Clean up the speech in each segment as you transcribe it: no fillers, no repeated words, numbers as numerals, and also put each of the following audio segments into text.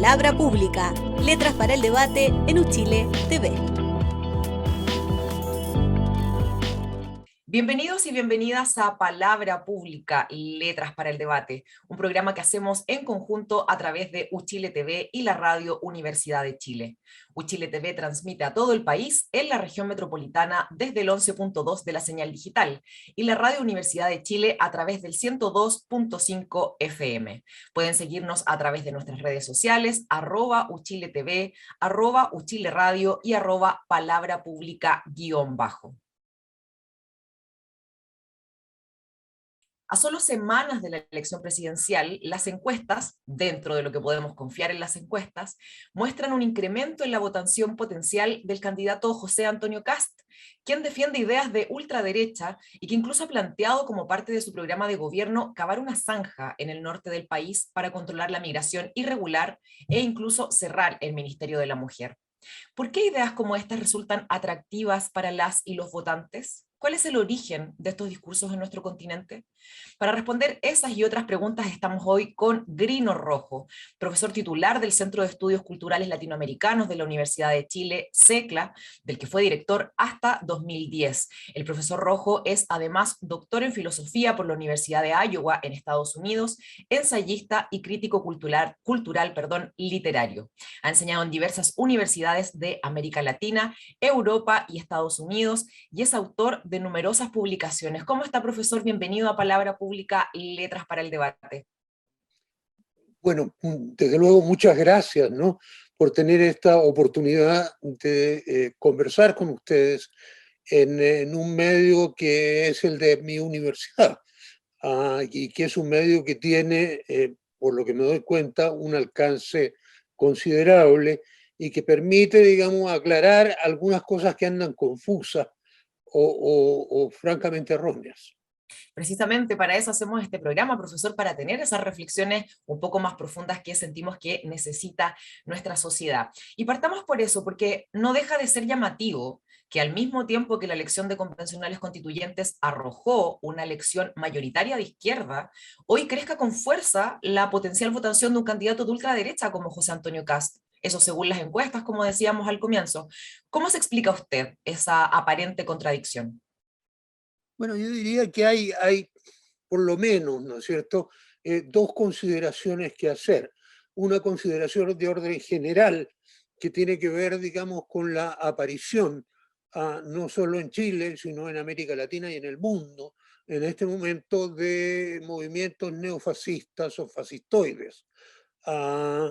Palabra Pública, letras para el debate en Uchile TV. Bienvenidos y bienvenidas a Palabra Pública, Letras para el Debate, un programa que hacemos en conjunto a través de Uchile TV y la Radio Universidad de Chile. Uchile TV transmite a todo el país en la región metropolitana desde el 11.2 de la señal digital y la Radio Universidad de Chile a través del 102.5 FM. Pueden seguirnos a través de nuestras redes sociales, @UchileTV, @UchileRadio y @Palabra Pública _. A solo semanas de la elección presidencial, las encuestas, dentro de lo que podemos confiar en las encuestas, muestran un incremento en la votación potencial del candidato José Antonio Kast, quien defiende ideas de ultraderecha y que incluso ha planteado como parte de su programa de gobierno cavar una zanja en el norte del país para controlar la migración irregular e incluso cerrar el Ministerio de la Mujer. ¿Por qué ideas como estas resultan atractivas para las y los votantes? ¿Cuál es el origen de estos discursos en nuestro continente? Para responder esas y otras preguntas estamos hoy con Grino Rojo, profesor titular del Centro de Estudios Culturales Latinoamericanos de la Universidad de Chile, CECLA, del que fue director hasta 2010. El profesor Rojo es además doctor en filosofía por la Universidad de Iowa en Estados Unidos, ensayista y crítico cultural, literario. Ha enseñado en diversas universidades de América Latina, Europa y Estados Unidos y es autor de numerosas publicaciones. ¿Cómo está, profesor? Bienvenido a Palabra Pública, Letras para el Debate. Bueno, desde luego muchas gracias, ¿no?, por tener esta oportunidad de conversar con ustedes en un medio que es el de mi universidad, y que es un medio que tiene, por lo que me doy cuenta, un alcance considerable y que permite, digamos, aclarar algunas cosas que andan confusas o francamente erróneas. Precisamente para eso hacemos este programa, profesor, para tener esas reflexiones un poco más profundas que sentimos que necesita nuestra sociedad. Y partamos por eso, porque no deja de ser llamativo que al mismo tiempo que la elección de convencionales constituyentes arrojó una elección mayoritaria de izquierda, hoy crezca con fuerza la potencial votación de un candidato de ultraderecha como José Antonio Kast. Eso según las encuestas, como decíamos al comienzo. ¿Cómo se explica usted esa aparente contradicción? Bueno, yo diría que hay por lo menos, ¿no es cierto?, dos consideraciones que hacer. Una consideración de orden general que tiene que ver, digamos, con la aparición, no solo en Chile, sino en América Latina y en el mundo, en este momento de movimientos neofascistas o fascistoides.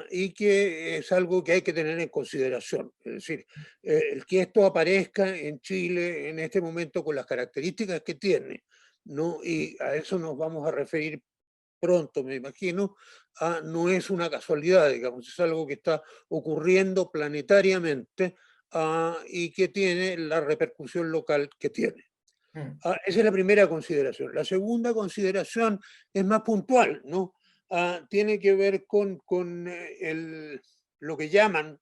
Y que es algo que hay que tener en consideración. Es decir, el que esto aparezca en Chile en este momento con las características que tiene, ¿no?, y a eso nos vamos a referir pronto, me imagino, no es una casualidad, digamos, es algo que está ocurriendo planetariamente, y que tiene la repercusión local que tiene. Mm. Esa es la primera consideración. La segunda consideración es más puntual, ¿no? Tiene que ver con lo que llaman,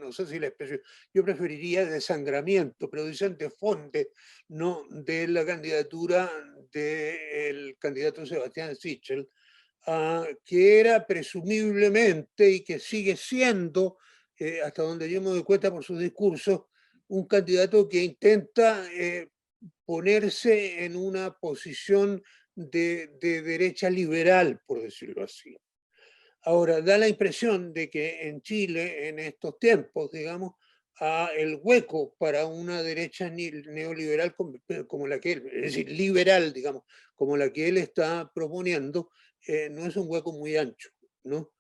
no sé si la expresión, yo preferiría desangramiento, pero dicen de fonte, ¿no?, de la candidatura del candidato Sebastián Sichel, que era presumiblemente y que sigue siendo, hasta donde yo me doy cuenta por sus discursos, un candidato que intenta ponerse en una posición de derecha liberal, por decirlo así. Ahora, da la impresión de que en Chile, en estos tiempos, digamos, el hueco para una derecha neoliberal como la que él, es decir, liberal, digamos, como la que él está proponiendo, no es un hueco muy ancho, ¿no?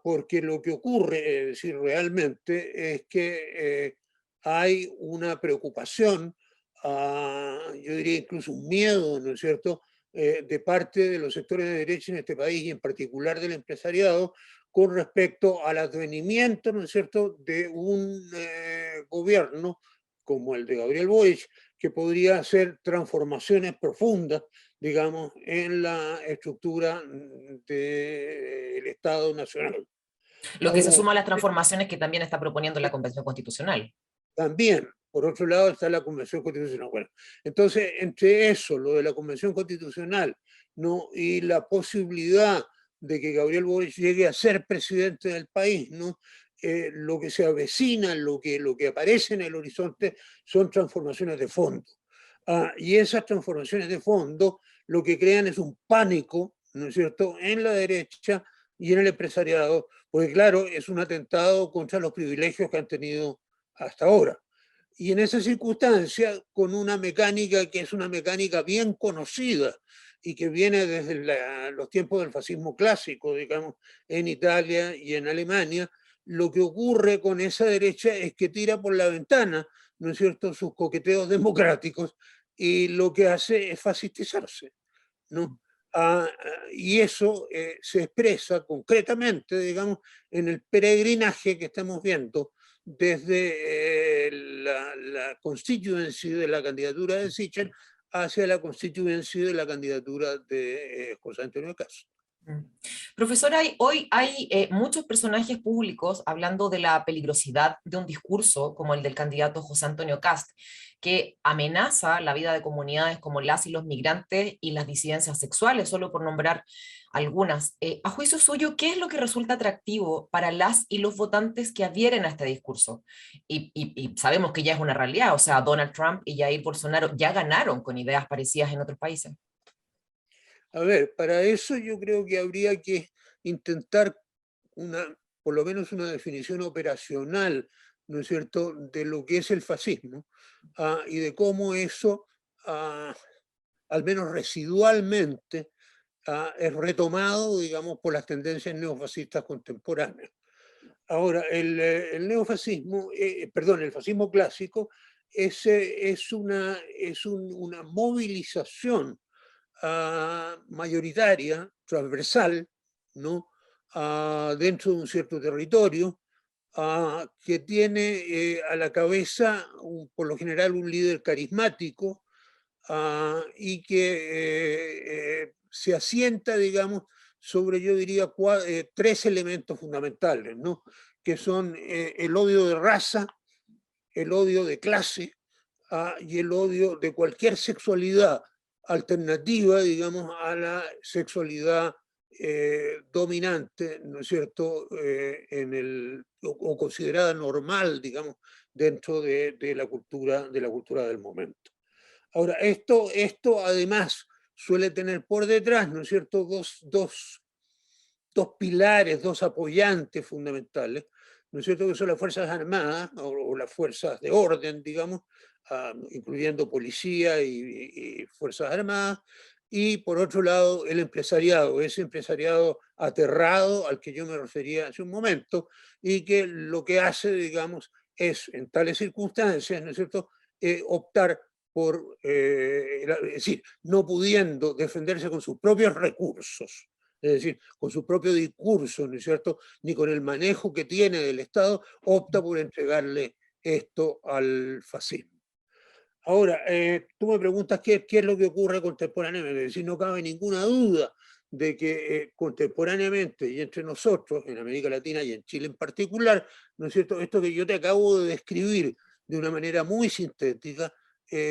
Porque lo que ocurre, es decir, realmente es que hay una preocupación, yo diría incluso un miedo, ¿no es cierto?, de parte de los sectores de derecha en este país y en particular del empresariado con respecto al advenimiento, ¿no es cierto?, de un gobierno como el de Gabriel Boric, que podría hacer transformaciones profundas, digamos, en la estructura del Estado Nacional. Lo que se Ahora, suma a las transformaciones que también está proponiendo la Convención Constitucional. también, por otro lado, está la Convención Constitucional. Bueno, entonces, entre eso, lo de la Convención Constitucional, ¿no?, y la posibilidad de que Gabriel Boric llegue a ser presidente del país, ¿no? Lo que se avecina, lo que aparece en el horizonte son transformaciones de fondo. Y esas transformaciones de fondo lo que crean es un pánico, ¿no es cierto?, en la derecha y en el empresariado, porque claro, es un atentado contra los privilegios que han tenido hasta ahora. Y en esa circunstancia, con una mecánica que es una mecánica bien conocida y que viene desde los tiempos del fascismo clásico, digamos, en Italia y en Alemania, lo que ocurre con esa derecha es que tira por la ventana, ¿no es cierto?, sus coqueteos democráticos y lo que hace es fascistizarse, ¿no? Y eso se expresa concretamente, digamos, en el peregrinaje que estamos viendo desde la constituency de la candidatura de Sichel hacia la constituency de la candidatura de José Antonio Caz. Profesora, hoy hay muchos personajes públicos hablando de la peligrosidad de un discurso como el del candidato José Antonio Cast, que amenaza la vida de comunidades como las y los migrantes y las disidencias sexuales, solo por nombrar algunas. A juicio suyo, ¿qué es lo que resulta atractivo para las y los votantes que adhieren a este discurso? Y sabemos que ya es una realidad, o sea, Donald Trump y Jair Bolsonaro ya ganaron con ideas parecidas en otros países. A ver, para eso yo creo que habría que intentar por lo menos una definición operacional, ¿no es cierto?, de lo que es el fascismo y de cómo eso, al menos residualmente, es retomado, digamos, por las tendencias neofascistas contemporáneas. Ahora, el neofascismo, perdón, el fascismo clásico una movilización mayoritaria, transversal, ¿no? Dentro de un cierto territorio, que tiene a la cabeza, por lo general, un líder carismático y que se asienta, digamos, sobre, yo diría, tres elementos fundamentales, ¿no? Que son el odio de raza, el odio de clase y el odio de cualquier sexualidad alternativa, digamos, a la sexualidad dominante, ¿no es cierto?, o considerada normal, digamos, dentro de la cultura del momento. Ahora, esto además suele tener por detrás, ¿no es cierto?, dos pilares, dos apoyantes fundamentales, ¿no es cierto?, que son las Fuerzas Armadas o las fuerzas de orden, digamos, incluyendo policía y Fuerzas Armadas, y por otro lado el empresariado, ese empresariado aterrado al que yo me refería hace un momento, y que lo que hace, digamos, es en tales circunstancias, ¿no es cierto?, optar por, es decir, no pudiendo defenderse con sus propios recursos, es decir, con su propio discurso, ¿no es cierto?, ni con el manejo que tiene del Estado, opta por entregarle esto al fascismo. Ahora, tú me preguntas qué es lo que ocurre contemporáneamente. Es decir, no cabe ninguna duda de que contemporáneamente y entre nosotros, en América Latina y en Chile en particular, ¿no es cierto?, esto que yo te acabo de describir de una manera muy sintética,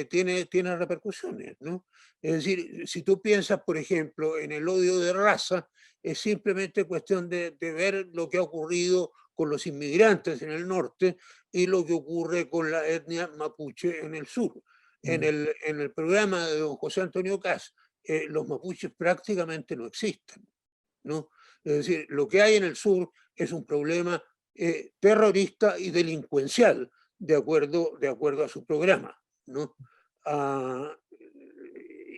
tiene repercusiones, ¿no? Es decir, si tú piensas, por ejemplo, en el odio de raza, es simplemente cuestión de ver lo que ha ocurrido con los inmigrantes en el norte y lo que ocurre con la etnia mapuche en el sur. En el programa de don José Antonio Caz, los mapuches prácticamente no existen, ¿no? Es decir, lo que hay en el sur es un problema terrorista y delincuencial, de acuerdo a su programa, ¿no?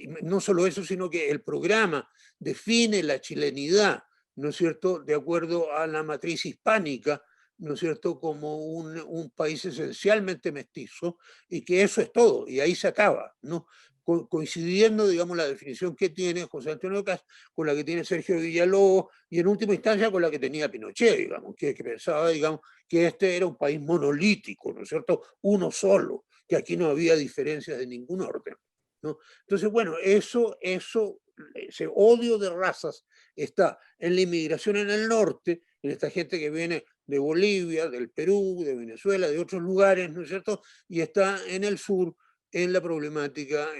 Y no solo eso, sino que el programa define la chilenidad, ¿no es cierto?, de acuerdo a la matriz hispánica, ¿no es cierto?, como un país esencialmente mestizo, y que eso es todo, y ahí se acaba, ¿no? Coincidiendo, digamos, la definición que tiene José Antonio Caz con la que tiene Sergio Villalobos, y en última instancia con la que tenía Pinochet, digamos, que pensaba, digamos, que este era un país monolítico, ¿no es cierto?, uno solo, que aquí no había diferencias de ningún orden, ¿no? Entonces, bueno, ese odio de razas está en la inmigración en el norte, en esta gente que viene de Bolivia, del Perú, de Venezuela, de otros lugares, ¿no es cierto?, y está en el sur, en la problemática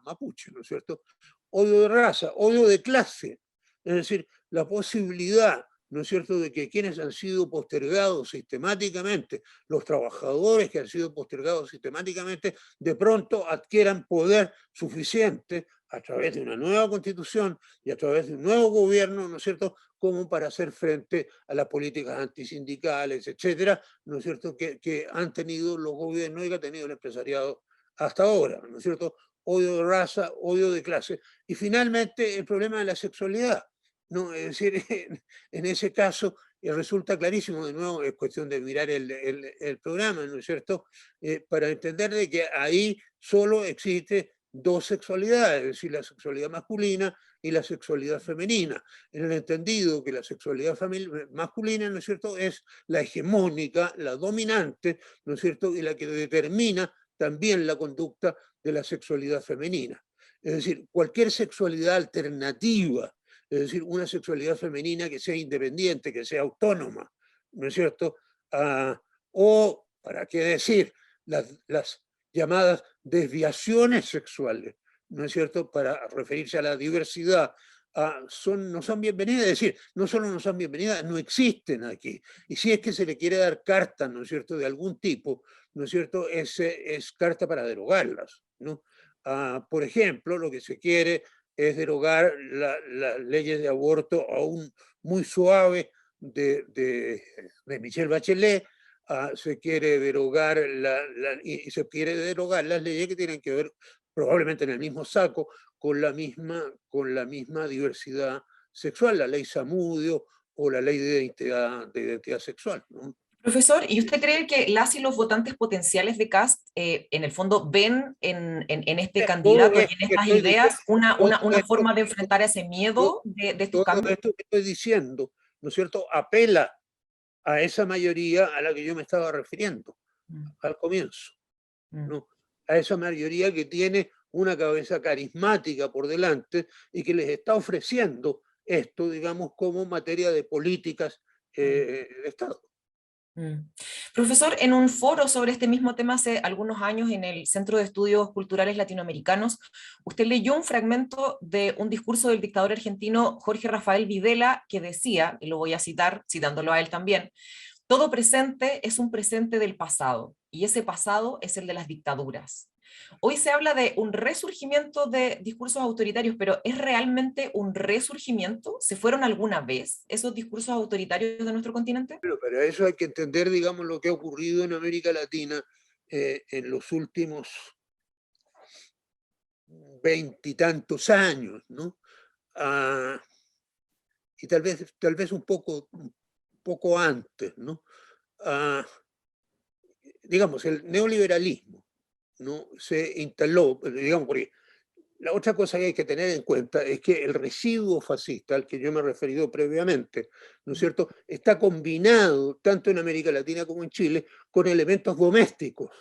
mapuche, ¿no es cierto? Odio de raza, odio de clase, Es decir, la posibilidad, ¿no es cierto?, de que quienes han sido postergados sistemáticamente, los trabajadores que han sido postergados sistemáticamente, de pronto adquieran poder suficiente a través de una nueva constitución y a través de un nuevo gobierno, ¿no es cierto?, como para hacer frente a las políticas antisindicales, etcétera, ¿no es cierto?, que han tenido los gobiernos y que ha tenido el empresariado hasta ahora, ¿no es cierto?, odio de raza, odio de clase. Y finalmente el problema de la sexualidad, ¿no? Es decir, en ese caso resulta clarísimo, de nuevo es cuestión de mirar el programa, ¿no es cierto?, para entender de que ahí solo existe dos sexualidades, es decir, la sexualidad masculina y la sexualidad femenina, en el entendido que la sexualidad masculina, ¿no es cierto?, es la hegemónica, la dominante, ¿no es cierto?, y la que determina también la conducta de la sexualidad femenina. Es decir, cualquier sexualidad alternativa, es decir, una sexualidad femenina que sea independiente, que sea autónoma, ¿no es cierto? O, ¿para qué decir? Las llamadas desviaciones sexuales, ¿no es cierto?, para referirse a la diversidad, no son bienvenidas, es decir, no solo no son bienvenidas, no existen aquí. Y si es que se le quiere dar carta, ¿no es cierto?, de algún tipo, ¿no es cierto?, es carta para derogarlas, ¿no? Por ejemplo, lo que se quiere es derogar las leyes de aborto aún muy suave de Michelle Bachelet. Se quiere derogar y se quiere derogar las leyes que tienen que ver, probablemente en el mismo saco, con la misma diversidad sexual, la ley Zamudio o la ley de identidad sexual, ¿no? Profesor, ¿y usted cree que las y los votantes potenciales de Kast, en el fondo, ven en este Todo candidato y esto en que estas estoy diciendo, ideas todo una esto, forma de enfrentar ese miedo de estos todo cambios? esto que estoy diciendo, ¿no es cierto?, apela a esa mayoría a la que yo me estaba refiriendo Mm, al comienzo, mm. ¿no? A esa mayoría que tiene una cabeza carismática por delante y que les está ofreciendo esto, digamos, como materia de políticas de Estado. Mm. Profesor, en un foro sobre este mismo tema hace algunos años en el Centro de Estudios Culturales Latinoamericanos, usted leyó un fragmento de un discurso del dictador argentino Jorge Rafael Videla que decía, y lo voy a citar, citándolo a él también: todo presente es un presente del pasado, y ese pasado es el de las dictaduras. Hoy se habla de un resurgimiento de discursos autoritarios, pero ¿es realmente un resurgimiento? ¿Se fueron alguna vez esos discursos autoritarios de nuestro continente? Pero para eso hay que entender, digamos, lo que ha ocurrido en América Latina en los últimos veintitantos años, ¿no? Ah, y tal vez un poco antes, ¿no? Ah, digamos, el neoliberalismo, ¿no?, se instaló, digamos, porque la otra cosa que hay que tener en cuenta es que el residuo fascista al que yo me he referido previamente, ¿no es cierto?, está combinado tanto en América Latina como en Chile con elementos domésticos,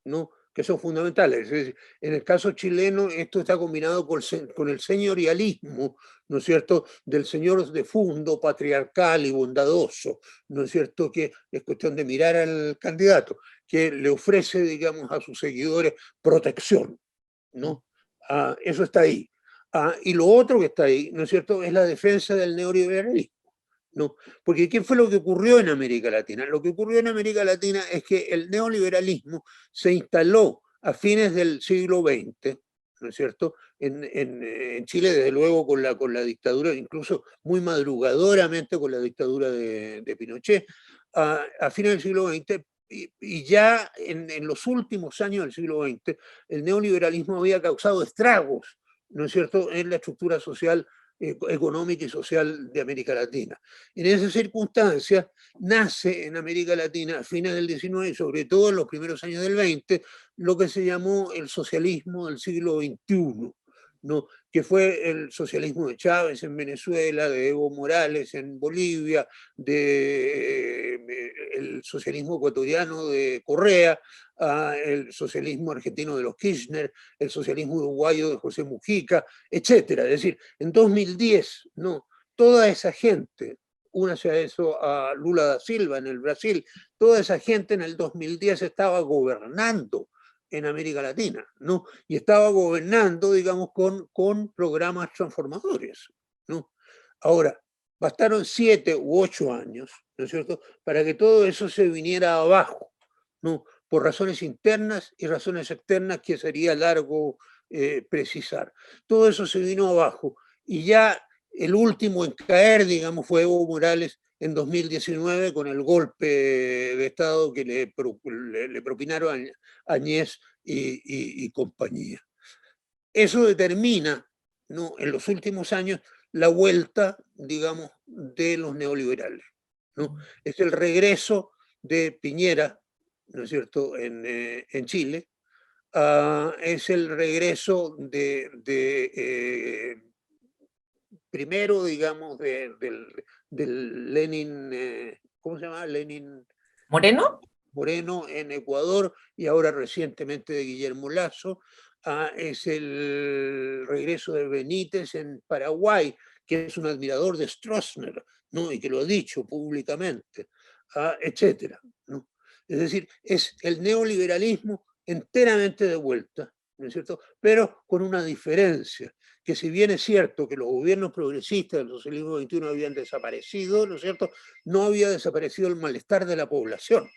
¿no?, que son fundamentales. Es decir, en el caso chileno esto está combinado con el señorialismo, ¿no es cierto?, del señor de fondo, patriarcal y bondadoso, ¿no es cierto?, que es cuestión de mirar al candidato, que le ofrece, digamos, a sus seguidores protección, ¿no? Eso está ahí. Y lo otro que está ahí, ¿no es cierto?, es la defensa del neoliberalismo, ¿no? Porque ¿qué fue lo que ocurrió en América Latina? Lo que ocurrió en América Latina es que el neoliberalismo se instaló a fines del siglo XX, ¿no es cierto? En Chile, desde luego, con la dictadura, incluso muy madrugadoramente con la dictadura de Pinochet, a fines del siglo XX, y ya en los últimos años del siglo XX, el neoliberalismo había causado estragos, ¿no es cierto?, en la estructura social, económica y social de América Latina. En esa circunstancia nace en América Latina a fines del XIX y sobre todo en los primeros años del XX lo que se llamó el socialismo del siglo XXI, ¿no?, que fue el socialismo de Chávez en Venezuela, de Evo Morales en Bolivia, el socialismo ecuatoriano de Correa, el socialismo argentino de los Kirchner, el socialismo uruguayo de José Mujica, etcétera. Es decir, en 2010, no, toda esa gente, únase a eso a Lula da Silva en el Brasil, toda esa gente en el 2010 estaba gobernando en América Latina, ¿no? Y estaba gobernando, digamos, con programas transformadores, ¿no? Ahora, bastaron 7 u 8 años, ¿no es cierto?, para que todo eso se viniera abajo, ¿no?, por razones internas y razones externas que sería largo precisar. Todo eso se vino abajo y ya el último en caer, digamos, fue Evo Morales en 2019 con el golpe de Estado que le propinaron a Añez y compañía. Eso determina, ¿no?, en los últimos años la vuelta, digamos, de los neoliberales, ¿no? Es el regreso de Piñera, ¿no es cierto?, en Chile. Es el regreso primero, digamos, del Lenin, ¿cómo se llama? Lenin ¿Moreno? Moreno en Ecuador y ahora recientemente de Guillermo Lasso. Es el regreso de Benítez en Paraguay, que es un admirador de Stroessner, ¿no?, y que lo ha dicho públicamente, etcétera, ¿no? Es decir, es el neoliberalismo enteramente de vuelta, ¿no es cierto?, pero con una diferencia, que si bien es cierto que los gobiernos progresistas del socialismo XXI habían desaparecido, ¿no es cierto?, no había desaparecido el malestar de la población,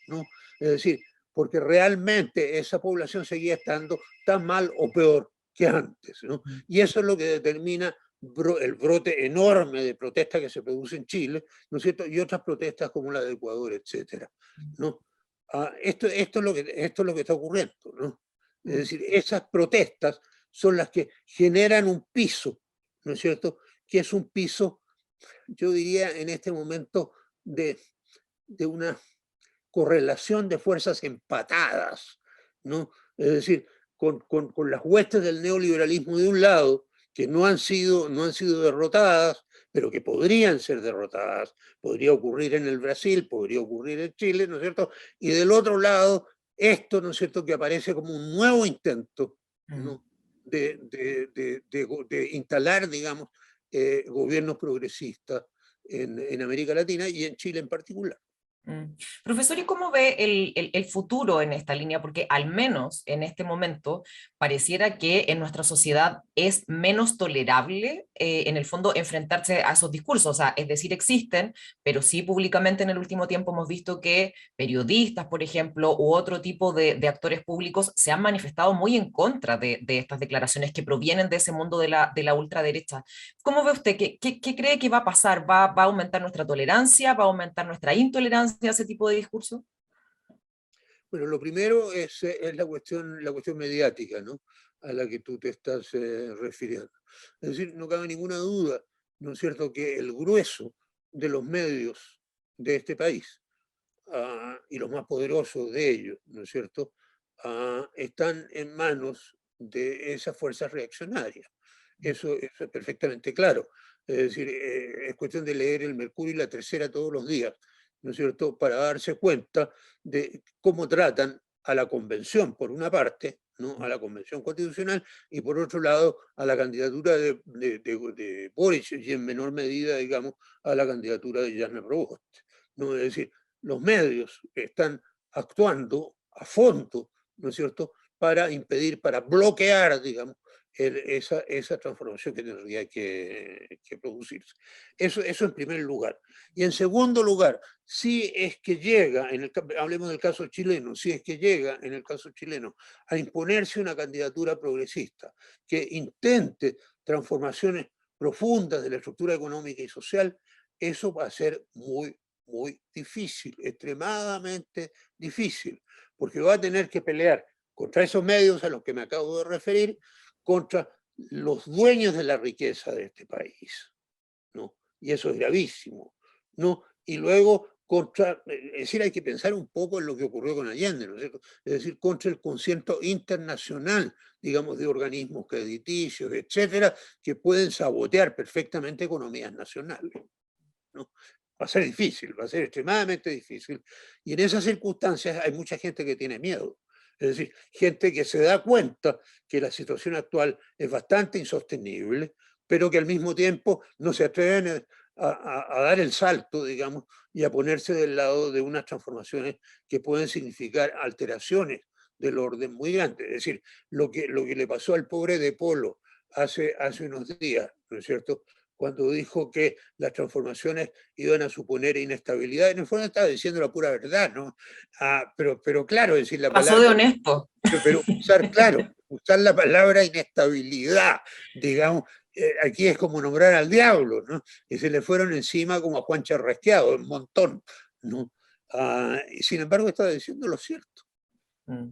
¿no? Es decir, porque realmente esa población seguía estando tan mal o peor que antes, ¿no? Y eso es lo que determina el brote enorme de protesta que se produce en Chile, ¿no es cierto?, y otras protestas como la de Ecuador, etcétera, ¿no? Esto es lo que está ocurriendo, ¿no? Es decir, esas protestas son las que generan un piso, ¿no es cierto?, que es un piso, yo diría en este momento, de una correlación de fuerzas empatadas, ¿no? Es decir, con las huestes del neoliberalismo de un lado, que no han sido derrotadas, pero que podrían ser derrotadas. Podría ocurrir en el Brasil, podría ocurrir en Chile, ¿no es cierto? Y del otro lado, esto, ¿no es cierto?, que aparece como un nuevo intento, ¿no?, de instalar, digamos, gobiernos progresistas en América Latina y en Chile en particular. Profesor, ¿y cómo ve el futuro en esta línea? Porque al menos en este momento pareciera que en nuestra sociedad es menos tolerable, en el fondo, enfrentarse a esos discursos. O sea, es decir, existen, pero sí públicamente en el último tiempo hemos visto que periodistas, por ejemplo, u otro tipo de actores públicos se han manifestado muy en contra de estas declaraciones que provienen de ese mundo de la ultraderecha. ¿Cómo ve usted? ¿Qué cree que va a pasar? Va a aumentar nuestra tolerancia? ¿Va a aumentar nuestra intolerancia a ese tipo de discurso? Bueno, lo primero es la cuestión mediática, ¿no?, a la que tú te estás refiriendo. Es decir, no cabe ninguna duda, ¿no es cierto?, que el grueso de los medios de este país, y los más poderosos de ellos, ¿no es cierto?, están en manos de esas fuerzas reaccionarias. Eso es perfectamente claro. Es decir, es cuestión de leer el Mercurio y la Tercera todos los días, ¿no es cierto?, para darse cuenta de cómo tratan a la convención, por una parte, ¿no?, a la convención constitucional, y por otro lado, a la candidatura de Boric, y en menor medida, digamos, a la candidatura de Jasna Provost, ¿no? Es decir, los medios están actuando a fondo, ¿no es cierto?, para impedir, para bloquear, digamos, esa transformación que tendría que producirse. Eso en primer lugar. Y en segundo lugar, si es que llega, hablemos del caso chileno, si es que llega en el caso chileno a imponerse una candidatura progresista que intente transformaciones profundas de la estructura económica y social, eso va a ser muy difícil, extremadamente difícil, porque va a tener que pelear contra esos medios a los que me acabo de referir, contra los dueños de la riqueza de este país, ¿no? Y eso es gravísimo, ¿no? Y luego es decir, hay que pensar un poco en lo que ocurrió con Allende, ¿no es cierto? Es decir, contra el concierto internacional, digamos, de organismos crediticios, etcétera, que pueden sabotear perfectamente economías nacionales, ¿no? Va a ser difícil, va a ser extremadamente difícil. Y en esas circunstancias hay mucha gente que tiene miedo. Es decir, gente que se da cuenta que la situación actual es bastante insostenible, pero que al mismo tiempo no se atreven a dar el salto, digamos, y a ponerse del lado de unas transformaciones que pueden significar alteraciones del orden muy grandes. Es decir, lo que le pasó al pobre De Polo hace unos días, ¿no es cierto?, cuando dijo que las transformaciones iban a suponer inestabilidad. En el fondo estaba diciendo la pura verdad, ¿no? Pero claro, decir la Pasó de palabra, honesto. pero usar, claro, usar la palabra inestabilidad, digamos, aquí es como nombrar al diablo, ¿no? Y se le fueron encima como a Juan Charrasqueado, un montón, ¿no? Y sin embargo estaba diciendo lo cierto. Mm.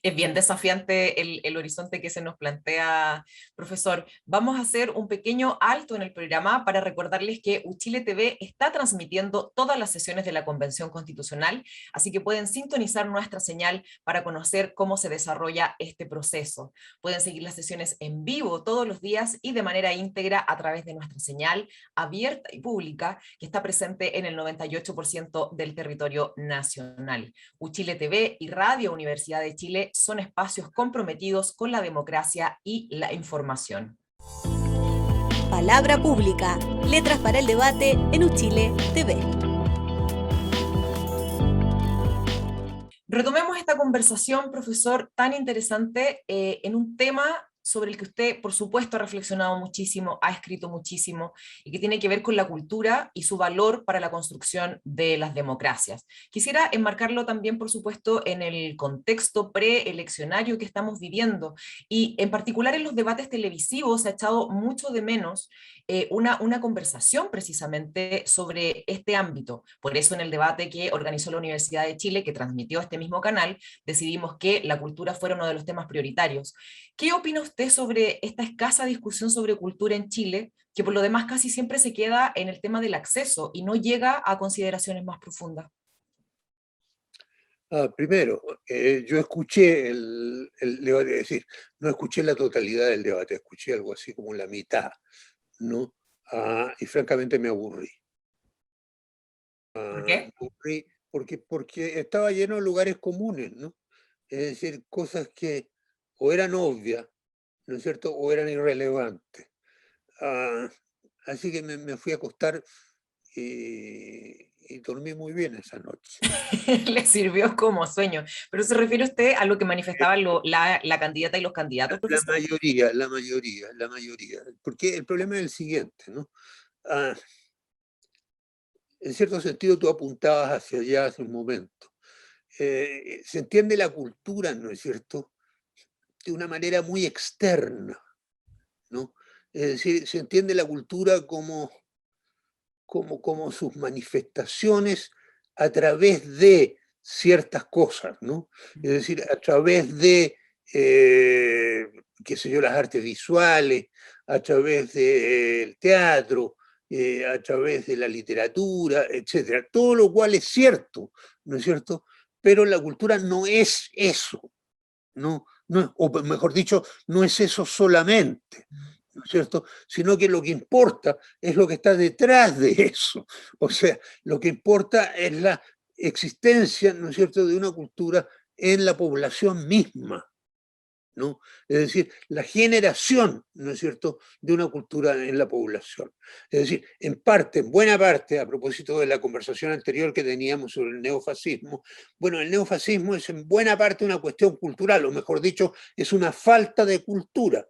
Es bien desafiante el horizonte que se nos plantea, profesor. Vamos a hacer un pequeño alto en el programa para recordarles que Uchile TV está transmitiendo todas las sesiones de la Convención Constitucional, así que pueden sintonizar nuestra señal para conocer cómo se desarrolla este proceso. Pueden seguir las sesiones en vivo todos los días y de manera íntegra a través de nuestra señal abierta y pública que está presente en el 98% del territorio nacional. Uchile TV y Radio Universidad de Chile son espacios comprometidos con la democracia y la información. Palabra pública. Letras para el debate en Uchile TV. Retomemos esta conversación, profesor, tan interesante en un tema sobre el que usted, por supuesto, ha reflexionado muchísimo, ha escrito muchísimo, y que tiene que ver con la cultura y su valor para la construcción de las democracias. Quisiera enmarcarlo también, por supuesto, en el contexto preeleccionario que estamos viviendo, y en particular en los debates televisivos se ha echado mucho de menos una conversación precisamente sobre este ámbito. Por eso en el debate que organizó la Universidad de Chile, que transmitió este mismo canal, decidimos que la cultura fuera uno de los temas prioritarios. ¿Qué opina usted sobre esta escasa discusión sobre cultura en Chile, que por lo demás casi siempre se queda en el tema del acceso y no llega a consideraciones más profundas? Primero, yo escuché el debate, es decir, no escuché la totalidad del debate, escuché algo así como la mitad, ¿no? Y francamente me aburrí. ¿Por qué? Porque estaba lleno de lugares comunes, ¿no? Es decir, cosas que o eran obvias, ¿no es cierto?, o eran irrelevantes. Ah, Así que me fui a acostar y dormí muy bien esa noche. Le sirvió como sueño. ¿Pero se refiere usted a lo que manifestaban la candidata y los candidatos, La profesor? mayoría, la mayoría. Porque el problema es el siguiente, ¿no? Ah, en cierto sentido tú apuntabas hacia allá hace un momento. Se entiende la cultura, ¿no es cierto?, de una manera muy externa, ¿no? Es decir, se entiende la cultura como sus manifestaciones a través de ciertas cosas, ¿no? Es decir, a través de, qué sé yo, las artes visuales, a través del teatro, a través de la literatura, etcétera. Todo lo cual es cierto, ¿no es cierto? Pero la cultura no es eso, no, o mejor dicho, no es eso solamente, ¿no es cierto? Sino que lo que importa es lo que está detrás de eso. O sea, lo que importa es la existencia, ¿no es cierto?, de una cultura en la población misma, ¿no? Es decir, la generación, ¿no es cierto?, de una cultura en la población. Es decir, en parte, en buena parte, a propósito de la conversación anterior que teníamos sobre el neofascismo, bueno, el neofascismo es en buena parte una cuestión cultural, o mejor dicho, es una falta de cultura,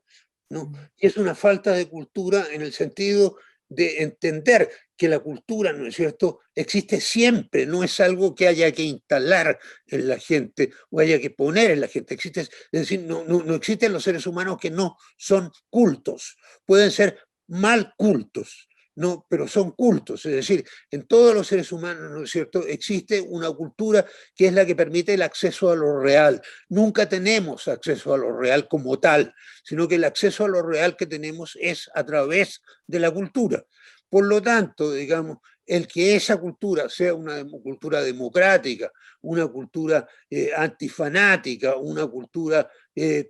¿no? Y es una falta de cultura en el sentido de entender que la cultura, ¿no es cierto?, existe siempre, no es algo que haya que instalar en la gente o haya que poner en la gente. Existe, es decir, no existen los seres humanos que no son cultos, pueden ser mal cultos, no, pero son cultos. Es decir, en todos los seres humanos, ¿no es cierto?, existe una cultura que es la que permite el acceso a lo real. Nunca tenemos acceso a lo real como tal, sino que el acceso a lo real que tenemos es a través de la cultura. Por lo tanto, digamos, el que esa cultura sea una cultura democrática, una cultura antifanática, una cultura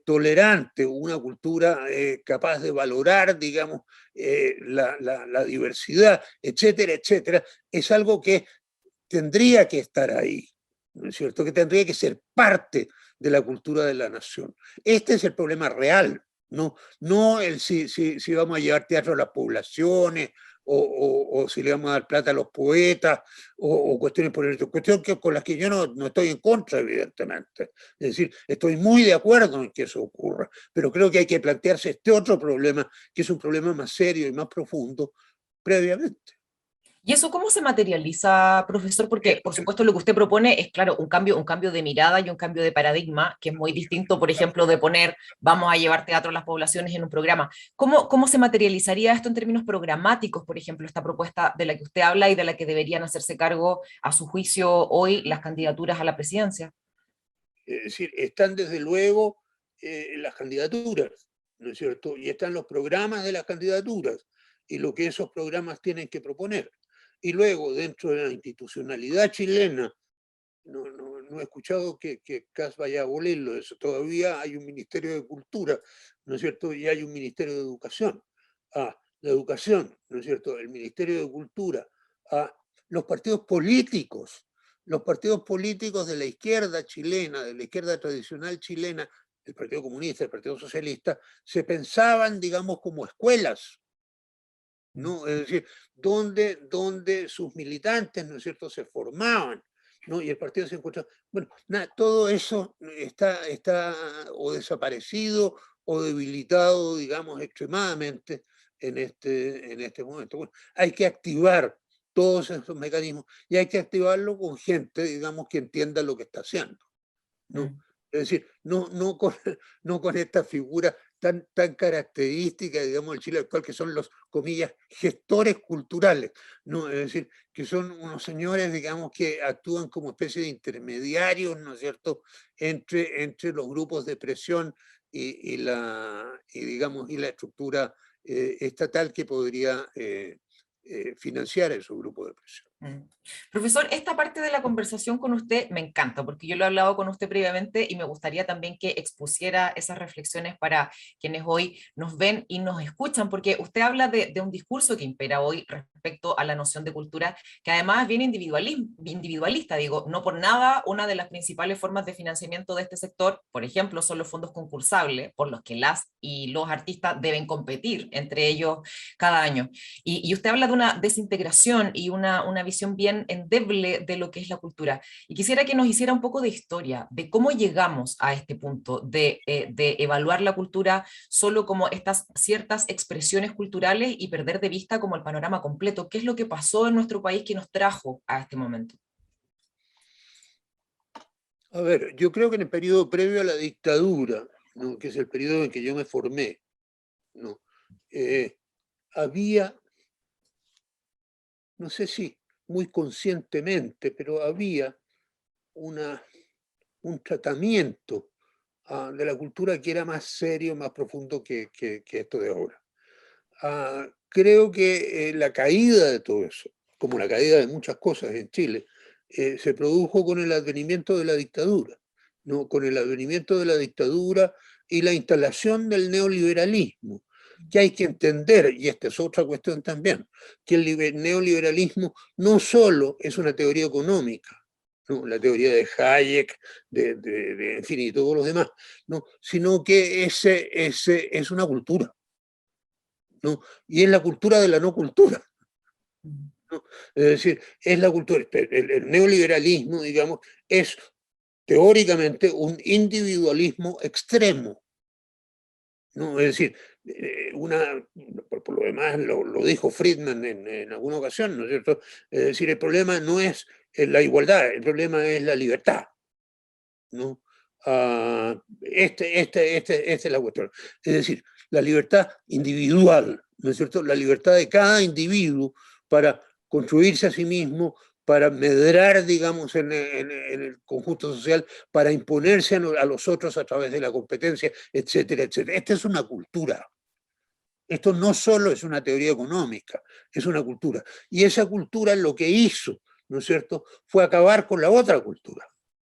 tolerante, una cultura capaz de valorar, digamos, la diversidad, etcétera, etcétera, es algo que tendría que estar ahí, ¿no es cierto?, que tendría que ser parte de la cultura de la nación. Este es el problema real, no el si vamos a llevar teatro a las poblaciones o si le vamos a dar plata a los poetas, o cuestiones por el otro. Cuestiones con las que yo no estoy en contra, evidentemente. Es decir, estoy muy de acuerdo en que eso ocurra, pero creo que hay que plantearse este otro problema, que es un problema más serio y más profundo, previamente. ¿Y eso cómo se materializa, profesor? Porque, por supuesto, lo que usted propone es, claro, un cambio de mirada y un cambio de paradigma, que es muy distinto, por ejemplo, de poner, vamos a llevar teatro a las poblaciones en un programa. ¿Cómo se materializaría esto en términos programáticos, por ejemplo, esta propuesta de la que usted habla y de la que deberían hacerse cargo, a su juicio, hoy las candidaturas a la presidencia? Es decir, están desde luego las candidaturas, ¿no es cierto? Y están los programas de las candidaturas y lo que esos programas tienen que proponer. Y luego, dentro de la institucionalidad chilena, no he escuchado que Kass vaya a abolirlo eso. Todavía hay un Ministerio de Cultura, ¿no es cierto? Y hay un Ministerio de Educación. La educación, ¿no es cierto? El Ministerio de Cultura. Los partidos políticos. Los partidos políticos de la izquierda chilena, de la izquierda tradicional chilena, el Partido Comunista, el Partido Socialista, se pensaban, digamos, como escuelas, ¿no? Es decir, donde sus militantes, ¿no es cierto?, se formaban, ¿no? Y el partido se encuentra... Bueno, nada, todo eso está o desaparecido o debilitado, digamos, extremadamente en este momento. Bueno, hay que activar todos esos mecanismos y hay que activarlo con gente, digamos, que entienda lo que está haciendo, ¿no? Es decir, no con esta figura tan característica, digamos, del Chile actual, que son los, comillas, gestores culturales, ¿no? Es decir, que son unos señores, digamos, que actúan como especie de intermediarios, ¿no es cierto?, entre los grupos de presión digamos, y la estructura estatal que podría financiar esos grupos de presión. Profesor, esta parte de la conversación con usted me encanta, porque yo lo he hablado con usted previamente y me gustaría también que expusiera esas reflexiones para quienes hoy nos ven y nos escuchan, porque usted habla de un discurso que impera hoy respecto a la noción de cultura, que además es bien individualista, digo, no por nada una de las principales formas de financiamiento de este sector, por ejemplo, son los fondos concursables, por los que las y los artistas deben competir entre ellos cada año. Y usted habla de una desintegración y una visión bien endeble de lo que es la cultura. Y quisiera que nos hiciera un poco de historia, de cómo llegamos a este punto de evaluar la cultura solo como estas ciertas expresiones culturales y perder de vista como el panorama completo. ¿Qué es lo que pasó en nuestro país que nos trajo a este momento? A ver, yo creo que en el periodo previo a la dictadura, ¿no?, que es el periodo en que yo me formé, ¿no?, había, no sé si muy conscientemente, pero había un tratamiento de la cultura que era más serio, más profundo que esto de ahora. Creo que la caída de todo eso, como la caída de muchas cosas en Chile, se produjo con el advenimiento de la dictadura, ¿no? Con el advenimiento de la dictadura y la instalación del neoliberalismo, que hay que entender, y esta es otra cuestión también, que el neoliberalismo no solo es una teoría económica, ¿no?, la teoría de Hayek, en fin, y todos los demás, ¿no?, sino que es una cultura, ¿no? Y es la cultura de la no cultura, ¿no? Es decir, es la cultura, el neoliberalismo, digamos, es teóricamente un individualismo extremo, ¿no? Es decir, por lo demás lo dijo Friedman en alguna ocasión, ¿no es cierto? Es decir, el problema no es la igualdad, el problema es la libertad, ¿no? Esta es la cuestión. Es decir, la libertad individual, ¿no es cierto? La libertad de cada individuo para construirse a sí mismo, para medrar, digamos, en el conjunto social, para imponerse a los otros a través de la competencia, etcétera, etcétera. Esta es una cultura. Esto no solo es una teoría económica, es una cultura. Y esa cultura lo que hizo, ¿no es cierto?, fue acabar con la otra cultura,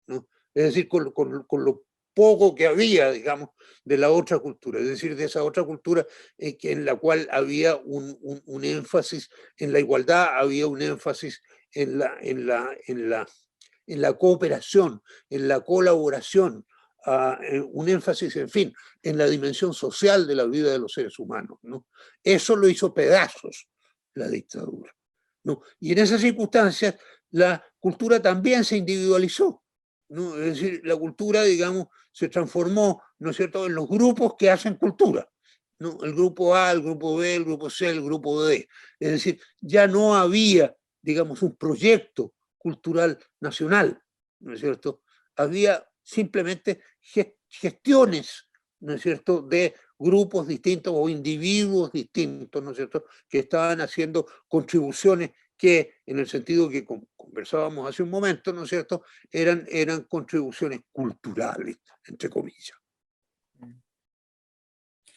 ¿no? Es decir, con lo poco que había, digamos, de la otra cultura, es decir, de esa otra cultura en la cual había un énfasis en la igualdad, había un énfasis en la cooperación, en la colaboración, un énfasis, en fin, en la dimensión social de la vida de los seres humanos, ¿no? Eso lo hizo pedazos la dictadura, ¿no? Y en esas circunstancias la cultura también se individualizó, ¿no? Es decir, la cultura, digamos, se transformó, ¿no es cierto?, en los grupos que hacen cultura, ¿no? El grupo A, el grupo B, el grupo C, el grupo D. Es decir, ya no había, digamos, un proyecto cultural nacional, ¿no es cierto? Había simplemente gestiones, ¿no es cierto?, de grupos distintos o individuos distintos, ¿no es cierto?, que estaban haciendo contribuciones que, en el sentido que conversábamos hace un momento, ¿no es cierto?, eran contribuciones culturales, entre comillas.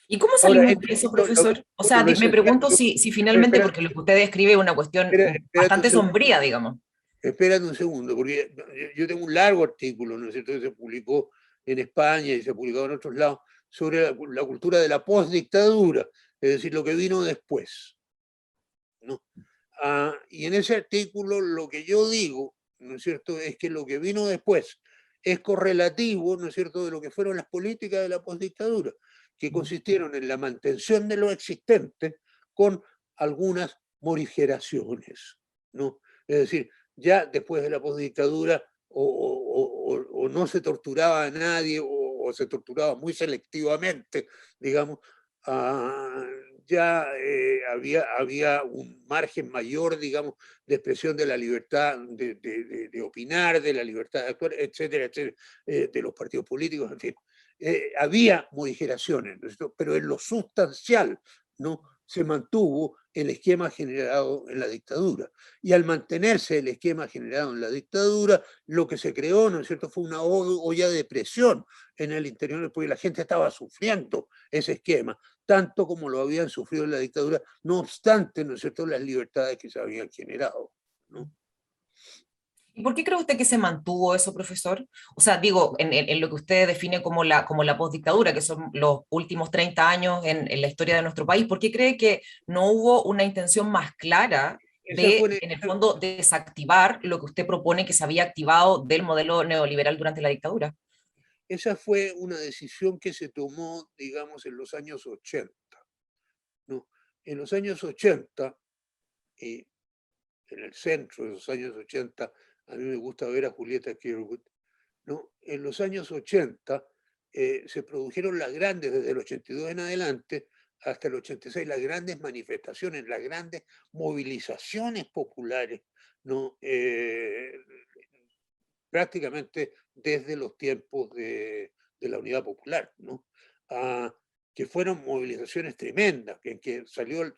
¿Y cómo Ahora, salimos de eso, profesor? O sea, bueno, lo me esencial, pregunto si finalmente, espera, porque lo que usted describe es una cuestión espérate un bastante segundo. sombría, digamos. Espérate un segundo, porque yo tengo un largo artículo, ¿no es cierto?, que se publicó en España y se ha publicado en otros lados, sobre la cultura de la postdictadura, es decir, lo que vino después, ¿no? Y en ese artículo lo que yo digo, ¿no es cierto?, es que lo que vino después es correlativo, ¿no es cierto?, de lo que fueron las políticas de la postdictadura, que consistieron en la mantención de lo existente con algunas morigeraciones, ¿no? Es decir, ya después de la postdictadura o no se torturaba a nadie o se torturaba muy selectivamente, digamos, ah, ya había un margen mayor, digamos, de expresión de la libertad de opinar, de la libertad de actuar, etcétera, etcétera, de los partidos políticos, en fin. Había morigeraciones, ¿no es cierto?, pero en lo sustancial, ¿no?, se mantuvo el esquema generado en la dictadura. Y al mantenerse el esquema generado en la dictadura, lo que se creó, ¿no es cierto?, fue una olla de presión en el interior, porque la gente estaba sufriendo ese esquema, tanto como lo habían sufrido en la dictadura, no obstante, ¿no es cierto?, las libertades que se habían generado, ¿no? ¿Y por qué cree usted que se mantuvo eso, profesor? O sea, digo, en lo que usted define como la postdictadura, que son los últimos 30 años en la historia de nuestro país, ¿por qué cree que no hubo una intención más clara Esa de, fue, en el fondo, desactivar lo que usted propone que se había activado del modelo neoliberal durante la dictadura? esa fue una decisión que se tomó, digamos, en los años 80, ¿no? En los años 80, en el centro de los años 80, a mí me gusta ver a Julieta Kirwood, ¿no? En los años 80 se produjeron las grandes, desde el 82 en adelante hasta el 86, las grandes manifestaciones, las grandes movilizaciones populares, ¿no? Prácticamente desde los tiempos de la Unidad Popular, ¿no? Ah, que fueron movilizaciones tremendas, en que salió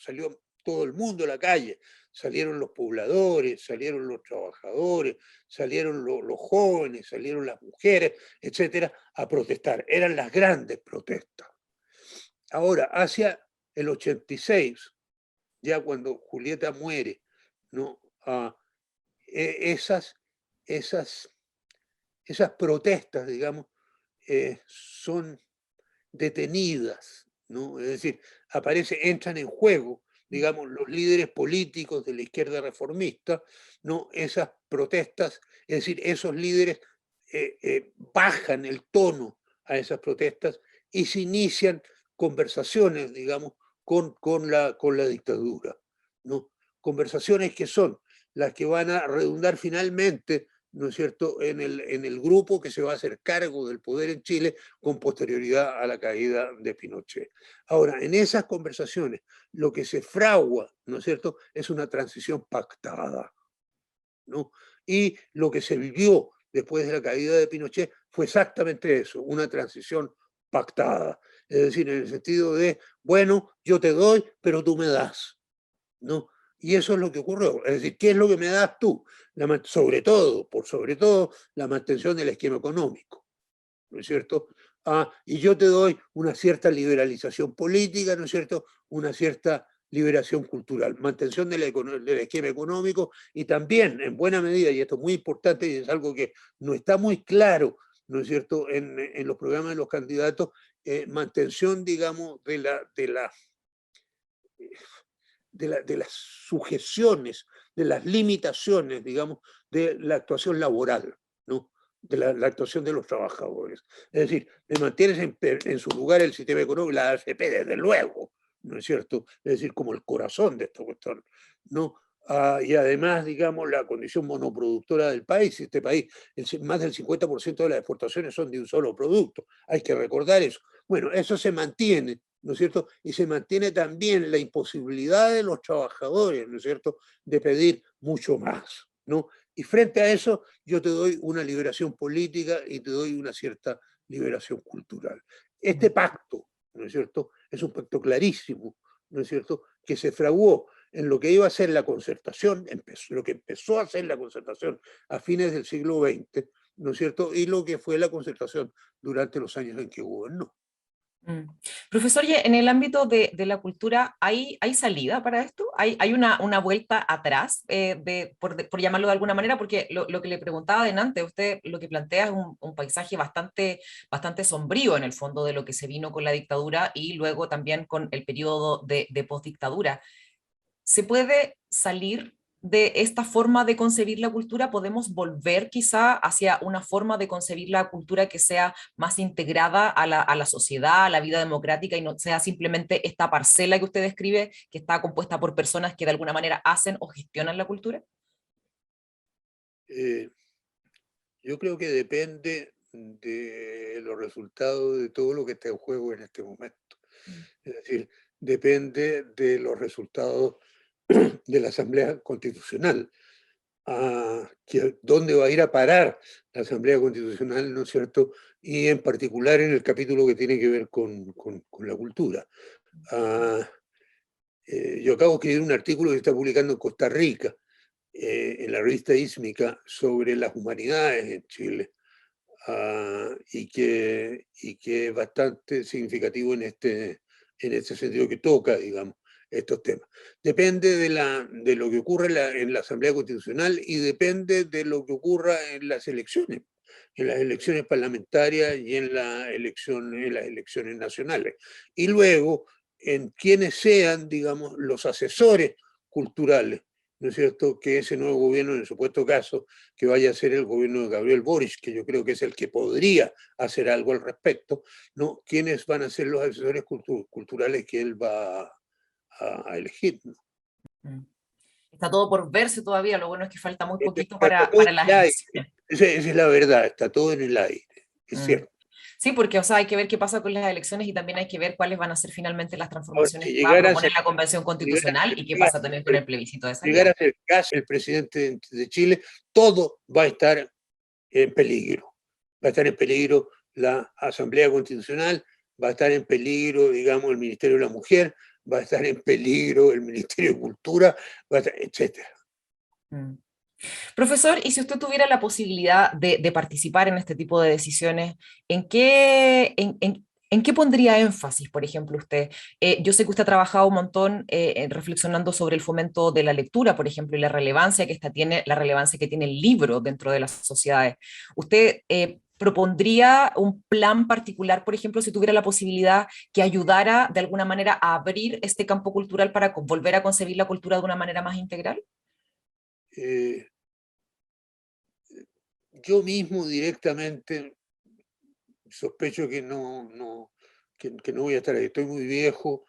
todo el mundo a la calle, salieron los pobladores, salieron los trabajadores, salieron los jóvenes, salieron las mujeres, etcétera, a protestar. Eran las grandes protestas. Ahora, hacia el 86, ya cuando Julieta muere, ¿no? Esas, esas esas protestas, digamos, son detenidas, ¿no? Es decir, entran en juego, digamos, los líderes políticos de la izquierda reformista, ¿no? Esas protestas, es decir, esos líderes bajan el tono a esas protestas y se inician conversaciones, digamos, con la dictadura, ¿no? Conversaciones que son las que van a redundar finalmente, ¿no es cierto?, en el grupo que se va a hacer cargo del poder en Chile con posterioridad a la caída de Pinochet. Ahora, en esas conversaciones, lo que se fragua, ¿no es cierto?, es una transición pactada, ¿no? Y lo que se vivió después de la caída de Pinochet fue exactamente eso, una transición pactada. Es decir, en el sentido de, bueno, yo te doy, pero tú me das, ¿no? Y eso es lo que ocurrió. Es decir, ¿qué es lo que me das tú? Sobre todo, la mantención del esquema económico, ¿no es cierto? Y yo te doy una cierta liberalización política, ¿no es cierto? Una cierta liberación cultural, mantención del esquema económico y también, en buena medida, y esto es muy importante y es algo que no está muy claro, ¿no es cierto?, en los programas de los candidatos, mantención, digamos, de las sujeciones, de las limitaciones, digamos, de la actuación laboral, ¿no? De la actuación de los trabajadores. Es decir, de mantenerse en su lugar el sistema económico, la AFP, desde luego, ¿no es cierto? Es decir, como el corazón de esta cuestión, ¿no? Y además, digamos, la condición monoproductora del país. Este país, más del 50% de las exportaciones son de un solo producto. Hay que recordar eso. Bueno, eso se mantiene, ¿no es cierto? Y se mantiene también la imposibilidad de los trabajadores, ¿no es cierto?, de pedir mucho más, ¿no? Y frente a eso, yo te doy una liberación política y te doy una cierta liberación cultural. Este pacto, ¿no es cierto?, es un pacto clarísimo, ¿no es cierto?, que se fraguó en lo que iba a ser la concertación, lo que empezó a ser la concertación a fines del siglo XX, ¿no es cierto?, y lo que fue la concertación durante los años en que gobernó. Mm. Profesor, y en el ámbito de la cultura, ¿hay salida para esto? ¿Hay una vuelta atrás, por llamarlo de alguna manera? Porque lo que le preguntaba delante, usted lo que plantea es un paisaje bastante sombrío en el fondo de lo que se vino con la dictadura y luego también con el periodo de postdictadura. ¿Se puede salir de esta forma de concebir la cultura? ¿Podemos volver quizá hacia una forma de concebir la cultura que sea más integrada a la sociedad, a la vida democrática y no sea simplemente esta parcela que usted describe, que está compuesta por personas que de alguna manera hacen o gestionan la cultura? Eh, yo creo que depende de los resultados de todo lo que está en juego en este momento. Mm. Es decir, depende de los resultados de la Asamblea Constitucional. Dónde va a ir a parar la Asamblea Constitucional, ¿no es cierto? Y en particular en el capítulo que tiene que ver con la cultura. Ah, yo acabo de escribir un artículo que se está publicando en Costa Rica, en la revista Ísmica, sobre las humanidades en Chile, y que es bastante significativo en este sentido que toca, digamos, estos temas. Depende de lo que ocurre en la Asamblea Constitucional y depende de lo que ocurra en las elecciones parlamentarias y en las elecciones nacionales. Y luego en quienes sean, digamos, los asesores culturales, ¿no es cierto?, que ese nuevo gobierno, en el supuesto caso, que vaya a ser el gobierno de Gabriel Boric, que yo creo que es el que podría hacer algo al respecto, ¿no? ¿Quiénes van a ser los asesores culturales que él va a elegir? ¿No? Mm. Está todo por verse todavía, lo bueno es que falta muy poquito Está todo para en las el aire. elecciones. Esa es la verdad, está todo en el aire, es Mm. cierto. Sí, porque o sea, hay que ver qué pasa con las elecciones y también hay que ver cuáles van a ser finalmente las Ahora, transformaciones si que va a llegara a proponer ser, la Convención si llegara a Constitucional ser y qué pasa caso, también con el plebiscito de llegara salida. a ser caso el presidente de Chile, todo va a estar en peligro. Va a estar en peligro la Asamblea Constitucional, va a estar en peligro, digamos, el Ministerio de la Mujer, va a estar en peligro el Ministerio de Cultura, etcétera. Mm. Profesor, y si usted tuviera la posibilidad de participar en este tipo de decisiones, ¿en qué pondría énfasis, por ejemplo, usted? Yo sé que usted ha trabajado un montón reflexionando sobre el fomento de la lectura, por ejemplo, y la relevancia que esta tiene, la relevancia que tiene el libro dentro de las sociedades. ¿Usted propondría un plan particular, por ejemplo, si tuviera la posibilidad que ayudara de alguna manera a abrir este campo cultural para volver a concebir la cultura de una manera más integral? Eh, yo mismo directamente sospecho que no voy a estar ahí. Estoy muy viejo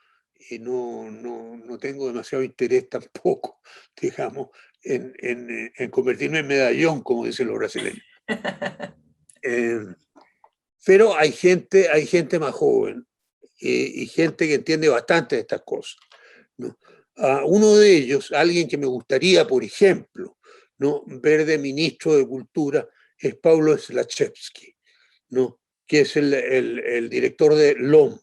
y no tengo demasiado interés tampoco, digamos, en convertirme en medallón, como dicen los brasileños. Eh, pero hay gente más joven y gente que entiende bastante de estas cosas, ¿no? Uno de ellos, alguien que me gustaría, por ejemplo, ¿no?, ver de ministro de Cultura, es Paulo Slachewski, ¿no?, que es el director de LOM,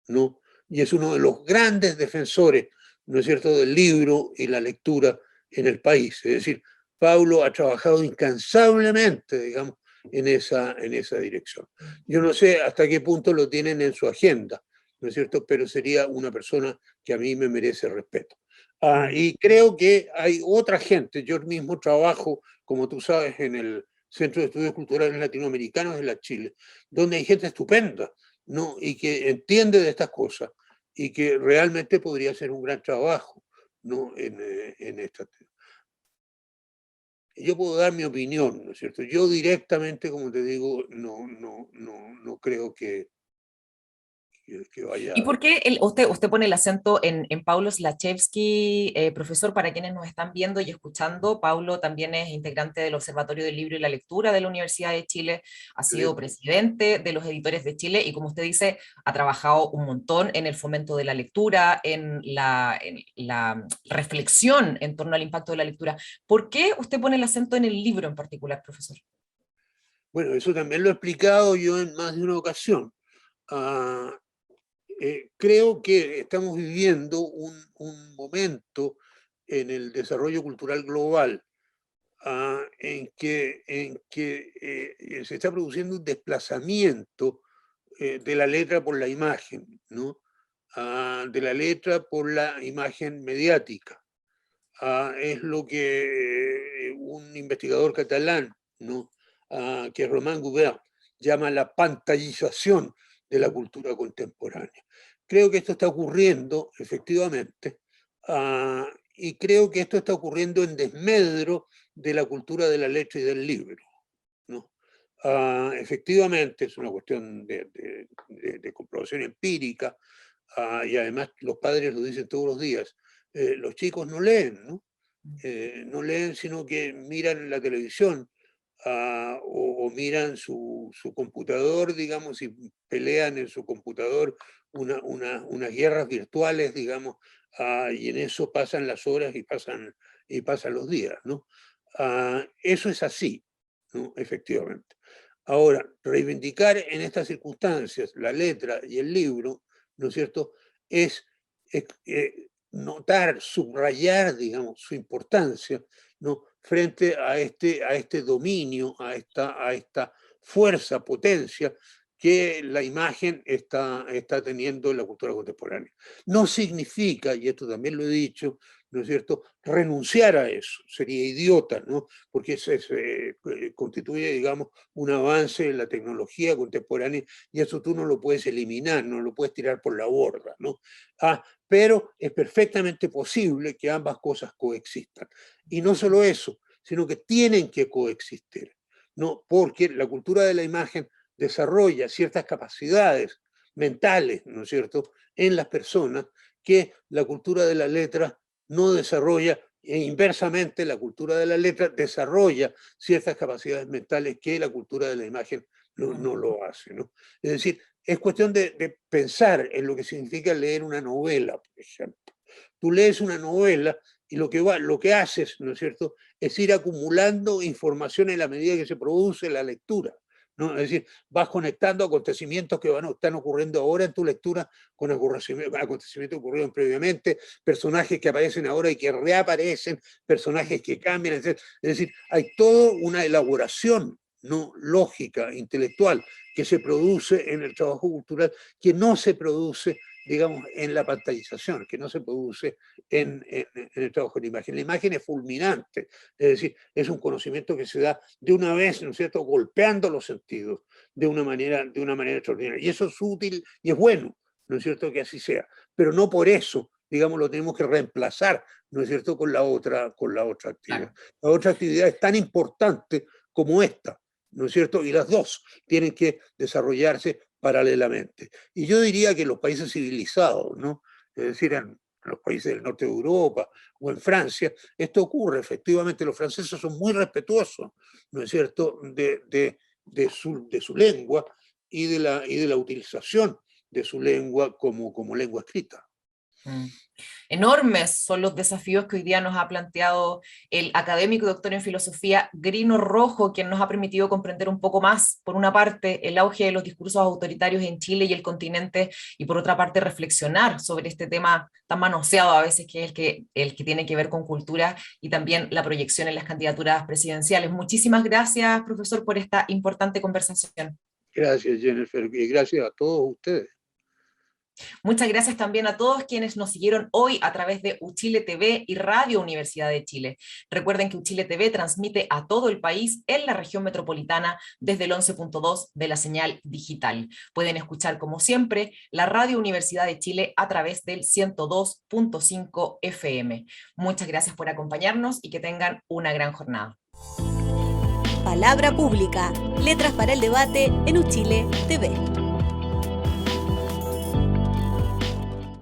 ¿no?, y es uno de los grandes defensores, ¿no es cierto?, del libro y la lectura en el país. Es decir, Paulo ha trabajado incansablemente, digamos, en esa dirección. Yo no sé hasta qué punto lo tienen en su agenda, ¿no es cierto?, pero sería una persona que a mí me merece respeto. Y creo que hay otra gente. Yo mismo trabajo, como tú sabes, en el Centro de Estudios Culturales Latinoamericanos de la Chile, donde hay gente estupenda, ¿no?, y que entiende de estas cosas y que realmente podría ser un gran trabajo, ¿no?, en esta. Yo puedo dar mi opinión, ¿no es cierto? Yo directamente, como te digo, no creo que vaya. ¿Y por qué usted pone el acento en Paulo Slachewski, profesor, para quienes nos están viendo y escuchando? Paulo también es integrante del Observatorio del Libro y la Lectura de la Universidad de Chile, ha sido presidente de los Editores de Chile y, como usted dice, ha trabajado un montón en el fomento de la lectura, en la reflexión en torno al impacto de la lectura. ¿Por qué usted pone el acento en el libro en particular, profesor? Bueno, eso también lo he explicado yo en más de una ocasión. Creo que estamos viviendo un momento en el desarrollo cultural global en que se está produciendo un desplazamiento de la letra por la imagen, ¿no? De la letra por la imagen mediática. Es lo que un investigador catalán, ¿no? Que es Romain Gubert, llama la pantallización de la cultura contemporánea. Creo que esto está ocurriendo, efectivamente, y creo que esto está ocurriendo en desmedro de la cultura de la letra y del libro, ¿no? Efectivamente, es una cuestión de comprobación empírica, y además los padres lo dicen todos los días. Los chicos no leen, ¿no? No leen, sino que miran la televisión, o miran su computador, digamos, y pelean en su computador unas guerras virtuales, digamos, y en eso pasan las horas y pasan los días, ¿no? Eso es así, ¿no? Efectivamente. Ahora, reivindicar en estas circunstancias la letra y el libro, ¿no es cierto?, es notar, subrayar, digamos, su importancia, ¿no?, frente a este dominio, a esta fuerza, potencia que la imagen está teniendo en la cultura contemporánea. No significa, y esto también lo he dicho, ¿no es cierto?, renunciar a eso, sería idiota, ¿no?, porque constituye, digamos, un avance en la tecnología contemporánea y eso tú no lo puedes eliminar, no lo puedes tirar por la borda, ¿no? Pero es perfectamente posible que ambas cosas coexistan. Y no solo eso, sino que tienen que coexistir, ¿no? Porque la cultura de la imagen desarrolla ciertas capacidades mentales, ¿no es cierto?, en las personas que la cultura de la letra no desarrolla, e inversamente la cultura de la letra desarrolla ciertas capacidades mentales que la cultura de la imagen no lo hace, ¿no? Es decir, es cuestión de pensar en lo que significa leer una novela, por ejemplo. Tú lees una novela y lo que haces, ¿no es cierto?, es ir acumulando información en la medida que se produce la lectura, ¿no? Es decir, vas conectando acontecimientos que están ocurriendo ahora en tu lectura con acontecimientos ocurridos previamente, personajes que aparecen ahora y que reaparecen, personajes que cambian, etc. Es decir, hay toda una elaboración, ¿no?, lógica, intelectual, que se produce en el trabajo cultural, que no se produce, digamos, en la pantallización, que no se produce en el trabajo de la imagen. La imagen es fulminante, es decir, es un conocimiento que se da de una vez, ¿no es cierto?, golpeando los sentidos de una manera extraordinaria. Y eso es útil y es bueno, ¿no es cierto?, que así sea. Pero no por eso, digamos, lo tenemos que reemplazar, ¿no es cierto?, con la otra actividad. La otra actividad es tan importante como esta, ¿no es cierto? Y las dos tienen que desarrollarse paralelamente. Y yo diría que los países civilizados, ¿no?, es decir, en los países del norte de Europa o en Francia, esto ocurre efectivamente. Los franceses son muy respetuosos, ¿no es cierto?, de su lengua y de la utilización de su lengua como lengua escrita. Enormes son los desafíos que hoy día nos ha planteado el académico y doctor en filosofía Grino Rojo, quien nos ha permitido comprender un poco más, por una parte, el auge de los discursos autoritarios en Chile y el continente, y por otra parte, reflexionar sobre este tema tan manoseado a veces, que es el que tiene que ver con cultura y también la proyección en las candidaturas presidenciales. Muchísimas gracias, profesor, por esta importante conversación. Gracias, Jennifer, y gracias a todos ustedes. Muchas gracias también a todos quienes nos siguieron hoy a través de Uchile TV y Radio Universidad de Chile. Recuerden que Uchile TV transmite a todo el país en la región metropolitana desde el 11.2 de la señal digital. Pueden escuchar, como siempre, la Radio Universidad de Chile a través del 102.5 FM. Muchas gracias por acompañarnos y que tengan una gran jornada. Palabra pública. Letras para el debate en Uchile TV.